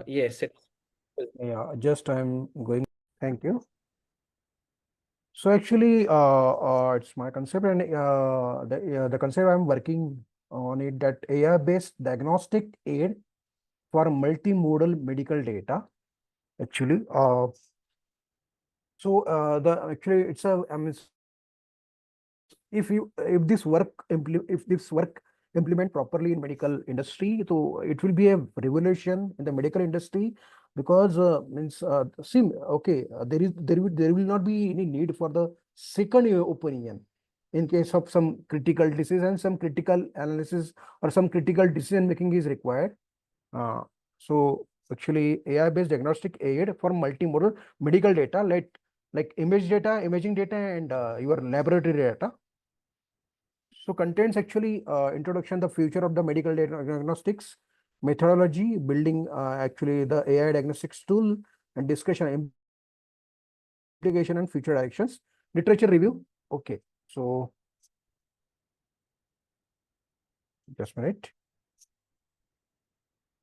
Yes, Yeah, just I'm going. Thank you. So actually, it's my concept, and the concept I'm working on it, that AI-based diagnostic aid for multimodal medical data. Actually, the actually it's a I mean, if this work implement properly in medical industry, so it will be a revolution in the medical industry, because means see, okay, there will not be any need for the second opinion in case of some critical disease, and some critical analysis or some critical decision making is required. uh, so actually, AI based diagnostic aid for multimodal medical data, like imaging data, and your laboratory data. So contains actually introduction, the future of the medical diagnostics methodology, building actually the AI diagnostics tool, and discussion, implication, and future directions. Literature review. Okay, so just a minute.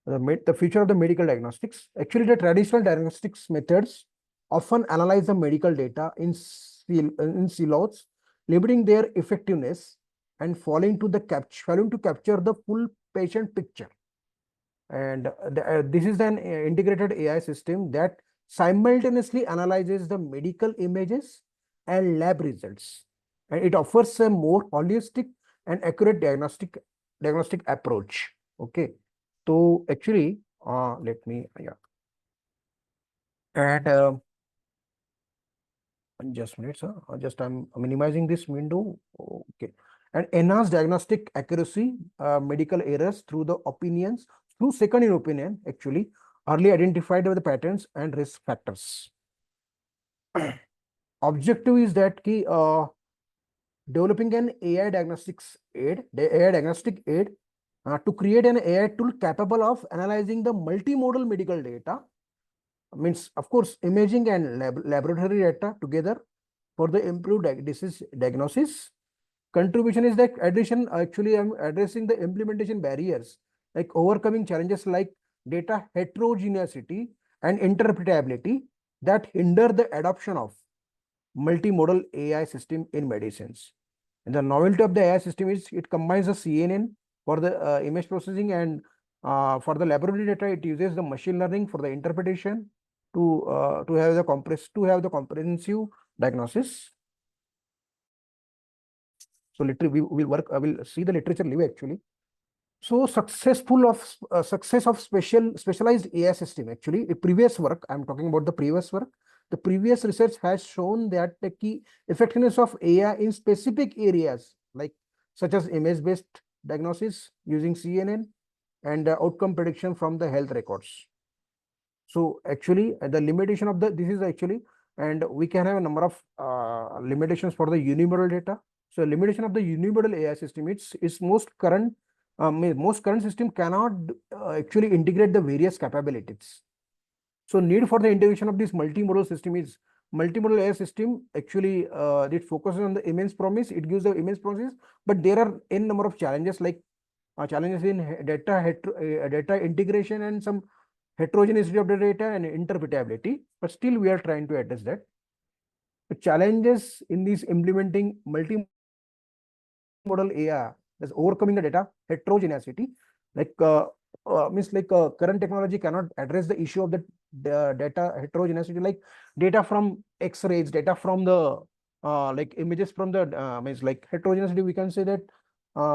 The future of the medical diagnostics. Actually, the traditional diagnostics methods often analyze the medical data in silos, limiting their effectiveness and failing to capture the full patient picture. And this is an integrated AI system that simultaneously analyzes the medical images and lab results, and it offers a more holistic and accurate diagnostic approach. Okay, so actually, let me, yeah, and just minutes, just I'm minimizing this window. Okay, and enhanced diagnostic accuracy, medical errors through the opinions, through second in opinion, actually, early identified with the patterns and risk factors. Objective is that key, developing an AI diagnostic aid to create an AI tool capable of analyzing the multimodal medical data, means of course imaging and laboratory data together for the improved disease diagnosis. Contribution is that addition, actually I'm addressing the implementation barriers, like overcoming challenges like data heterogeneity and interpretability that hinder the adoption of multimodal AI system in medicines. And the novelty of the AI system is it combines the CNN for the image processing, and for the laboratory data, it uses the machine learning for the interpretation to have the comprehensive diagnosis. So literally, we will work. I will see the literature review actually. So success of specialized AI system. Actually, the previous work, I'm talking about the previous work. The previous research has shown that the key effectiveness of AI in specific areas, like such as image-based diagnosis using CNN, and outcome prediction from the health records. So actually, the limitation of this is actually, and we can have a number of limitations for the unimodal data. So limitation of the unimodal AI system, it's most current system cannot actually integrate the various capabilities. So need for the integration of this multimodal system is multimodal AI system. Actually, it focuses on the immense promise. It gives the immense promises, but there are n number of challenges, like challenges in data integration, and some heterogeneity of the data and interpretability. But still, we are trying to address that. The challenges in this implementing multimodal AI is overcoming the data heterogeneity. Like means like current technology cannot address the issue of the data heterogeneity, like data from X-rays, data from the like images from the means like heterogeneity. We can say that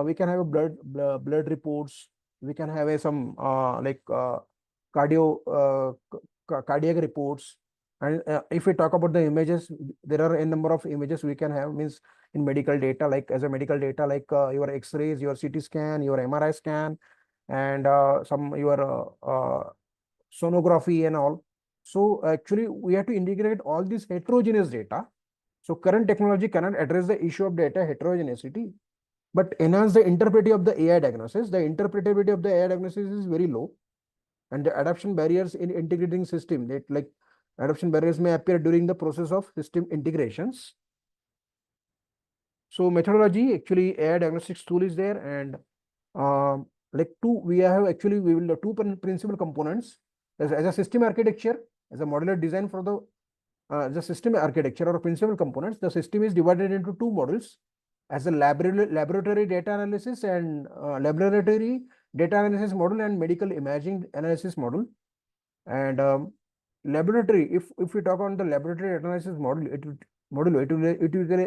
we can have a blood reports. We can have a some like cardiac reports. And if we talk about the images, there are a number of images we can have, means in medical data, like as a medical data, like your X-rays, your CT scan, your MRI scan, and some your sonography and all. So actually, we have to integrate all this heterogeneous data. So current technology cannot address the issue of data heterogeneity, but enhance the interpretability of the AI diagnosis. The interpretability of the AI diagnosis is very low, and the adoption barriers in integrating system, that like adoption barriers may appear during the process of system integrations. So methodology, actually AI diagnostics tool is there, and like we will the two principal components, as a system architecture, as a modular design for the system architecture or principal components, the system is divided into two modules as a laboratory data analysis and laboratory data analysis module and medical imaging analysis module. And laboratory, if we talk on the laboratory analysis module, it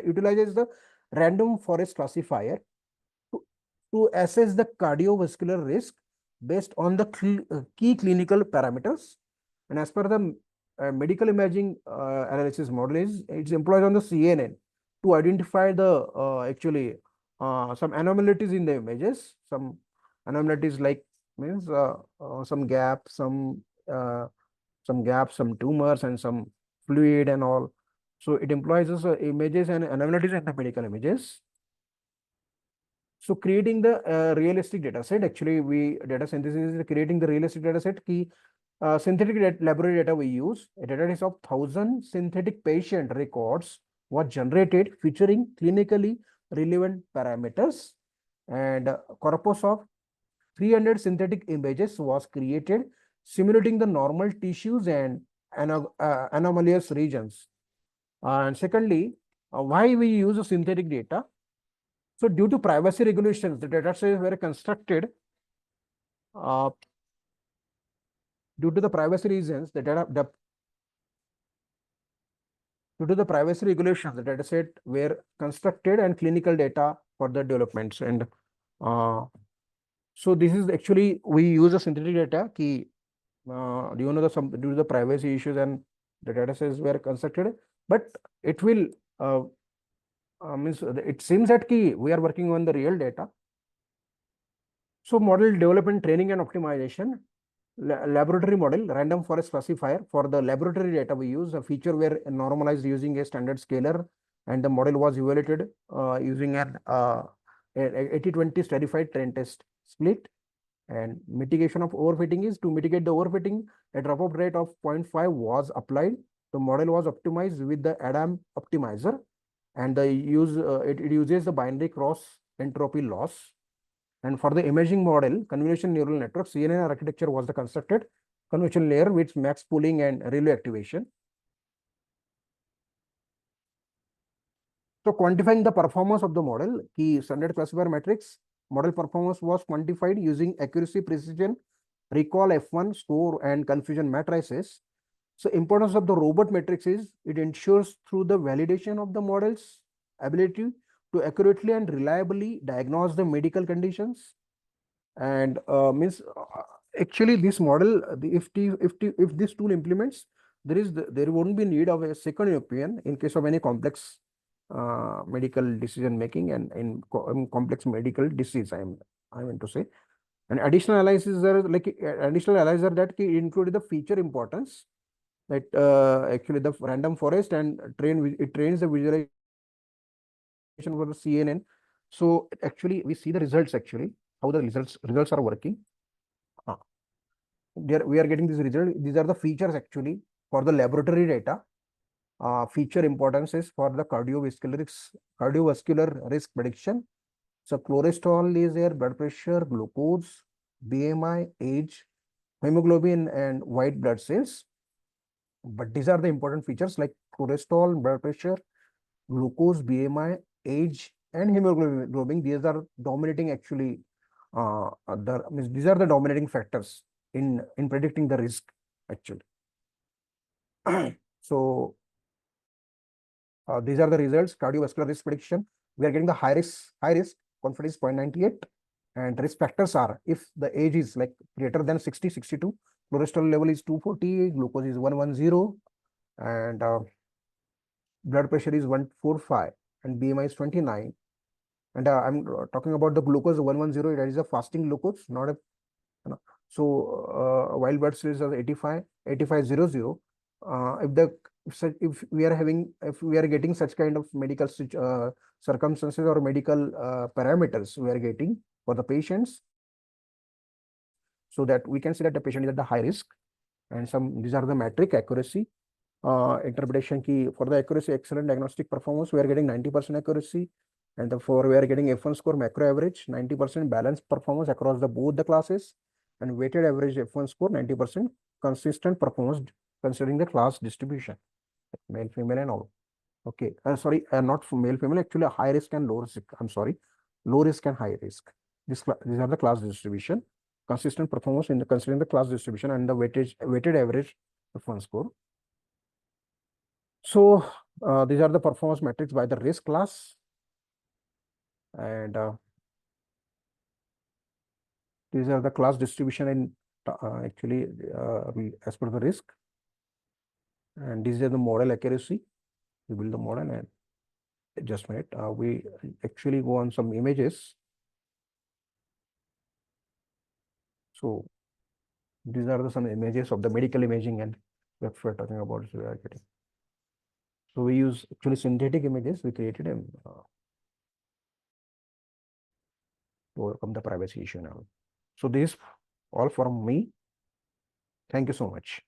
utilizes the random forest classifier to assess the cardiovascular risk based on the key clinical parameters. And as per the medical imaging analysis model it's employed on the CNN to identify the actually some anomalies in the images, some anomalies like means some gaps, some tumors and some fluid and all. So it employs images and anomalies in the medical images. So creating the realistic data set, actually data synthesis is creating the realistic data set. Key synthetic laboratory data we use, a database of 1,000 synthetic patient records was generated featuring clinically relevant parameters, and corpus of 300 synthetic images was created simulating the normal tissues and anomalous regions. And secondly, why we use synthetic data? So due to privacy regulations, the data sets were constructed due to the privacy reasons, due to the privacy regulations, the data set were constructed and clinical data for the developments. And so this is actually we use a synthetic data key. Do you know due to the privacy issues and the data sets were constructed, but it will means it seems that key we are working on the real data. So model development, training and optimization. Laboratory model, random forest classifier. For the laboratory data we use, a feature were normalized using a standard scalar, and the model was evaluated using an 80-20 stratified trend test split. And mitigation of overfitting is to mitigate the overfitting, a dropout rate of 0.5 was applied. The model was optimized with the ADAM optimizer, and the it uses the binary cross entropy loss. And for the imaging model, convolution neural network, CNN architecture was the constructed convolution layer with max pooling and relay activation. So quantifying the performance of the model, key standard classifier matrix, model performance was quantified using accuracy, precision, recall, F1 score, and confusion matrices. So importance of the robot matrix is it ensures through the validation of the model's ability to accurately and reliably diagnose the medical conditions. And actually this model, if this tool implements, there won't be need of a second opinion in case of any complex medical decision making and in complex medical disease. I meant to say. And additional analysis are like additional analyzer that include the feature importance that actually the random forest and it trains the visualization for the CNN. So actually we see the results actually how the results are working. There we are getting this result. These are the features actually for the laboratory data. Feature importance is for the cardiovascular risk prediction. So cholesterol is there, blood pressure, glucose, BMI, age, hemoglobin, and white blood cells. But these are the important features like cholesterol, blood pressure, glucose, BMI, age, and hemoglobin. These are dominating actually. These are the dominating factors in predicting the risk actually. So these are the results. Cardiovascular risk prediction. We are getting the high risk confidence 0.98, and risk factors are if the age is like greater than 60, 62, cholesterol level is 240, glucose is 110, and blood pressure is 145, and BMI is 29. And I'm talking about the glucose 110. That is a fasting glucose, not a. So while blood cells are 8500. If we are getting such kind of medical circumstances or medical parameters we are getting for the patients, so that we can see that the patient is at the high risk. And these are the metric accuracy interpretation key. For the accuracy, excellent diagnostic performance, we are getting 90% accuracy. And therefore we are getting F1 score macro average 90% balanced performance across both the classes, and weighted average F1 score 90% consistent performance considering the class distribution, male, female, and all. Okay, sorry, not for male, female, actually high risk and low risk. I'm sorry, low risk and high risk. These are the class distribution, consistent performance in the considering the class distribution and the weighted average performance score. So these are the performance metrics by the risk class, and these are the class distribution in actually as per the risk, and these are the model accuracy. We build the model, and just a minute, we actually go on some images. So these are some images of the medical imaging and what we're talking about. So we are getting. So we use actually synthetic images. We created them to overcome the privacy issue now. So this all from me. Thank you so much.